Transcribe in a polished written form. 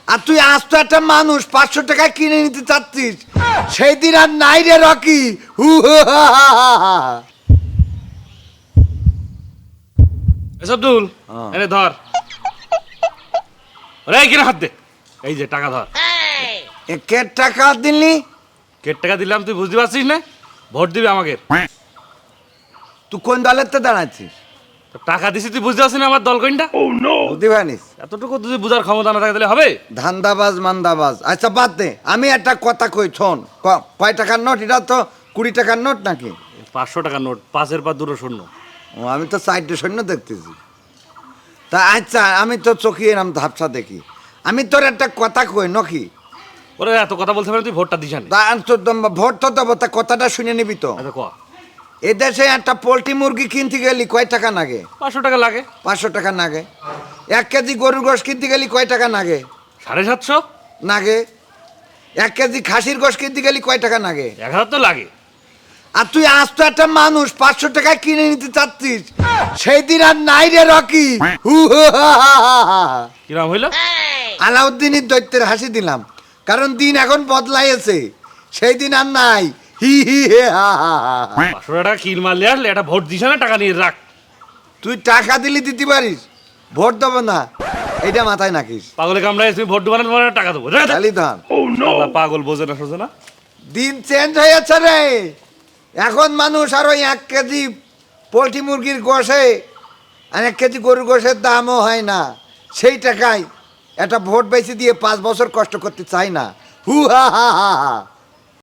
আর তুই আজ তো একটা মানুষ 500 টাকায় কিনে নিতে চাচ্ছিস, সেই দিন আর নাই রে রকি। হু হু হা হা হা হা। আব্দুল হ্যাঁ। এনে ধর, ওরে কিনে হাত দে, এই যে টাকা ধর। কে টাকা দিলি? কেট টাকা দিলাম, তুই বুঝতে পারছিস না? ভোট দিবি আমাকে। তুই কোন দলের তো দাঁড়াচ্ছিস? তো টাকা দিছি, তুই বুঝতে পারছিস না আমার দল কোনটা? বুঝতে পারিস? এতটুকু তুই বুঝার ক্ষমতা না থাকলে হবে? ধান্দাবাজ মান্দাবাজ। আচ্ছা বাদ দে, আমি একটা কথা কই শোন। কয় টাকার নোট এটা? তো 20 টাকার নোট নাকি? 500 টাকার নোট, 5-এর পর 2 শূন্য। ও, আমি তো 4 সৈন্য দেখতেছি। তা আচ্ছা, আমি তো চোখে এরম ধাপসা দেখি। আমি তোর একটা কথা কই নাকি? ওরে এত কথা বলতে পারে, তুই ভোটটা দিস না। তা ভোট তো দেবো, তা কথাটা শুনে নিবি তো। আচ্ছা ক, এদেশে একটা পোলট্রি মুরগি কিনতে গেলি কয় টাকা নাগে? 500 টাকা লাগে। 500 টাকা নাগে। 1 কেজি গরুর গোশ কিনতে গেলি কয় টাকা নাগে? 750 নাগে। 1 কেজি খাসির গোশ কিনতে গেলি কয় টাকা নাগে? 1000 তো লাগে। আর তুই আজ তো একটা মানুষ 500 টাকায় কিনে নিতে চাচ্ছিস, সেই দিন আর নাই রে রকি। হু হু হা হা হা হা। কিরম হইলো? আলাউদ্দিনের দৈত্যের হাসি দিলাম, কারণ দিন এখন বদলাইছে, সেই দিন আর নাই। হি হি হে হা হা হা। 500 টাকা কিল মারলে আসলে একটা ভোট দিস না, টাকা নিয়ে রাখ। তুই টাকা দিলি দিতে পারিস, ভোট দেবো না এটা মাথায় নাকিস। পাগলে কামড়ায় তুমি ভোট দেবো না, তোমার টাকা দেবো। খালি ধান। আল্লাহ, পাগল বোঝে না সোজে না। দিন চেঞ্জ হয়েছে রে। এখন মানুষ আর ওই 1 কেজি পোলট্রি মুরগির গোশে আর 1 কেজি গরুর গোশের দামও হয় না, সেই টাকায় একটা ভোট বেশি দিয়ে 5 বছর কষ্ট করতে চাই না। হু হা হা হা হা।